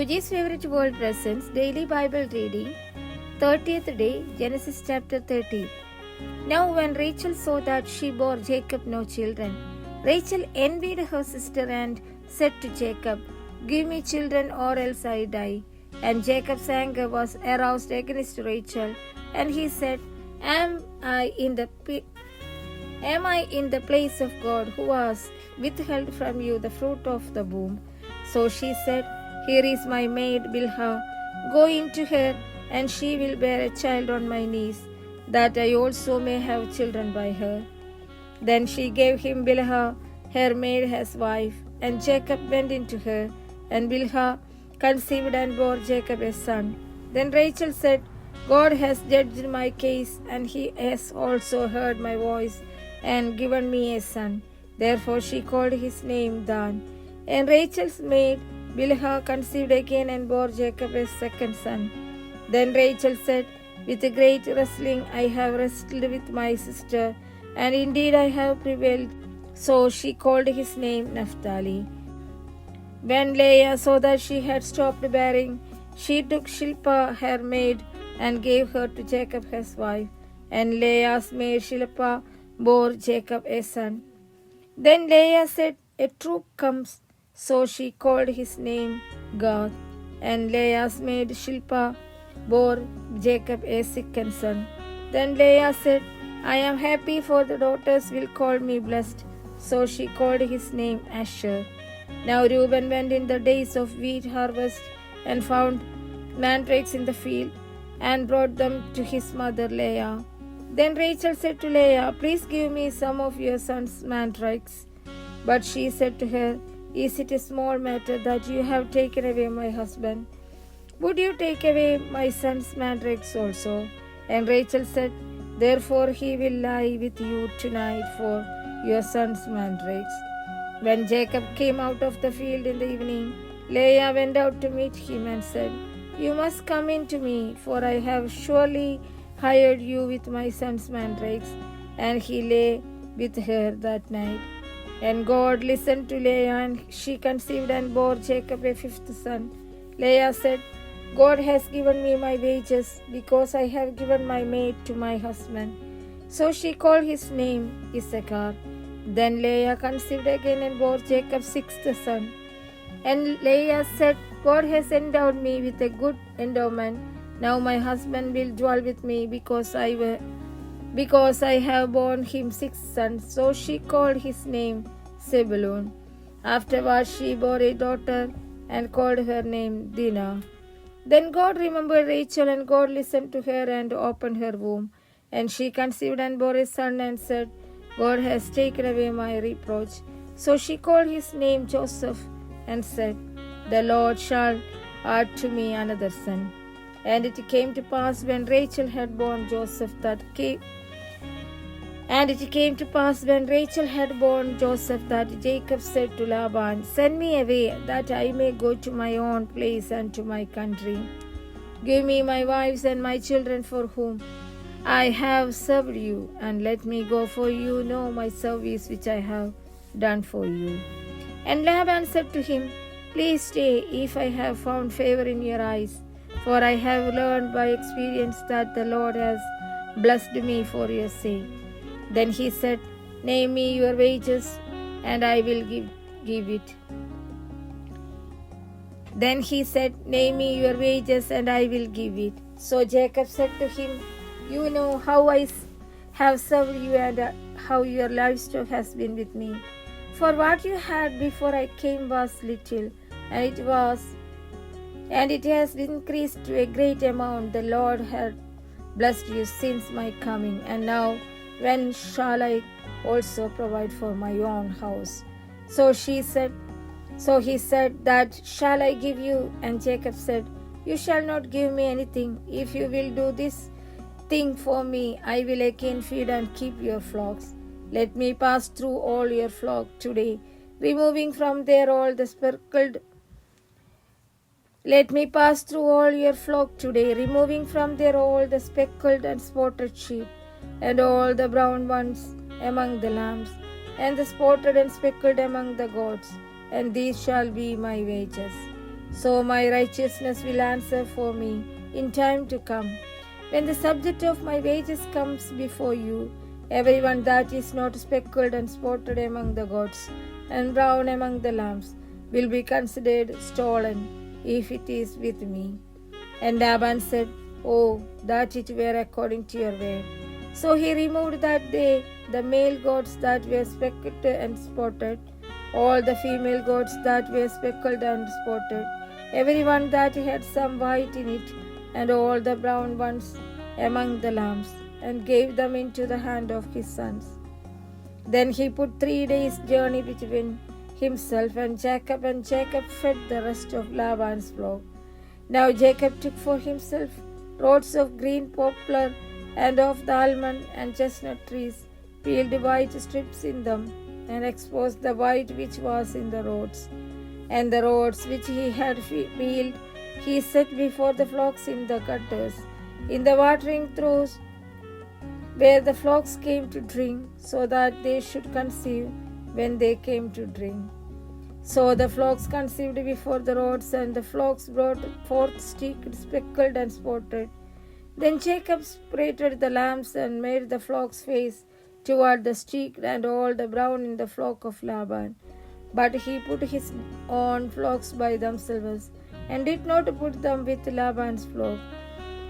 Suji's favorite world presents daily Bible reading, 30th day, Genesis chapter 30. Now, when Rachel saw that she bore Jacob no children, Rachel envied her sister and said to Jacob, "Give me children, or else I die." And Jacob's anger was aroused against Rachel, and he said, Am I in the place of God, who has withheld from you the fruit of the womb? So she said, Here is my maid Bilhah. Go into her, and she will bear a child on my knees, that I also may have children by her. Then she gave him Bilhah, her maid, as wife, and Jacob went into her, and Bilhah conceived and bore Jacob a son. Then Rachel said, God has judged my case, and he has also heard my voice and given me a son. Therefore she called his name Dan. And Rachel's maid Bilhah conceived again and bore Jacob a second son. Then Rachel said, With a great wrestling I have wrestled with my sister, and indeed I have prevailed. So she called his name Naphtali. When Leah saw that she had stopped bearing, she took Shilpah her maid and gave her to Jacob his wife. And Leah's maid Shilpah bore Jacob a son. Then Leah said, A troop comes. So she called his name Gad. And Leah's maid Shilpah bore Jacob a second son. Then Leah said, I am happy, for the daughters will call me blessed. So she called his name Asher. Now Reuben went in the days of wheat harvest and found mandrakes in the field, and brought them to his mother Leah. Then Rachel said to Leah, Please give me some of your son's mandrakes. But she said to her, Is it a small matter that you have taken away my husband? Would you take away my son's mandrakes also? And Rachel said, Therefore he will lie with you tonight for your son's mandrakes. When Jacob came out of the field in the evening, Leah went out to meet him and said, You must come in to me, for I have surely hired you with my son's mandrakes. And he lay with her that night. And God listened to Leah, and she conceived and bore Jacob a fifth son. Leah said, God has given me my wages, because I have given my maid to my husband. So she called his name Issachar. Then Leah conceived again and bore Jacob's sixth son. And Leah said, God has endowed me with a good endowment. Now my husband will dwell with me, because I have borne him 6 sons. So she called his name Zebulun. Afterwards she bore a daughter and called her name Dinah. Then God remembered Rachel, and God listened to her and opened her womb. And she conceived and bore a son, and said, God has taken away my reproach. So she called his name Joseph, and said, The Lord shall add to me another son. And it came to pass when Rachel had borne Joseph that Jacob said to Laban, Send me away, that I may go to my own place and to my country. Give me my wives and my children for whom I have served you, and let me go, for you know my service which I have done for you. And Laban said to him, Please stay, if I have found favor in your eyes, for I have learned by experience that the Lord has blessed me for your sake. Then he said, Name me your wages, and I will give it. Then he said, Name me your wages, and I will give it. So Jacob said to him, You know how I have served you, and how your livestock has been with me. For what you had before I came was little, and it has increased to a great amount. The Lord had blessed you since my coming, and now when shall I also provide for my own house? So he said, That shall I give you? And Jacob said, You shall not give me anything. If you will do this thing for me, I will again feed and keep your flocks. Let me pass through all your flock today, removing from there all the speckled and spotted sheep, and all the brown ones among the lambs, and the spotted and speckled among the goats, and these shall be my wages. So my righteousness will answer for me in time to come. When the subject of my wages comes before you, everyone that is not speckled and spotted among the goats and brown among the lambs will be considered stolen if it is with me. And Laban said, Oh, that it were according to your word. So he removed that day the male goats that were speckled and spotted, all the female goats that were speckled and spotted, every one that had some white in it, and all the brown ones among the lambs, and gave them into the hand of his sons. Then he put 3 days' journey between himself and Jacob fed the rest of Laban's flock. Now Jacob took for himself rods of green poplar and of the almond and chestnut trees, peeled white strips in them, and exposed the white which was in the rods. And the rods which he had peeled he set before the flocks in the gutters, in the watering troughs where the flocks came to drink, so that they should conceive when they came to drink. So the flocks conceived before the rods, and the flocks brought forth streaked, speckled, and spotted. Then Jacob separated the lambs and made the flocks face toward the streaked and all the brown in the flock of Laban. But he put his own flocks by themselves, and did not put them with Laban's flock.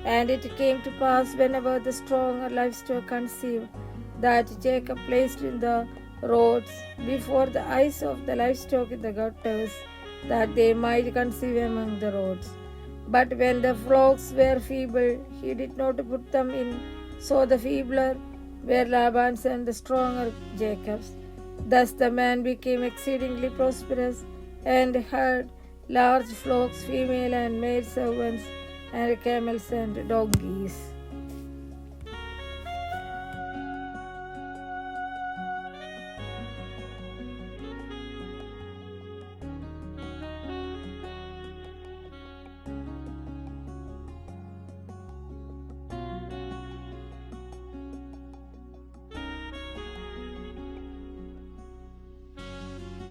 And it came to pass, whenever the stronger livestock conceived, that Jacob placed in the rods before the eyes of the livestock in the gutters, that they might conceive among the rods. But when the flocks were feeble, he did not put them in, so the feebler were Laban's and the stronger Jacob's. Thus the man became exceedingly prosperous, and had large flocks, female and male servants, and camels and donkeys.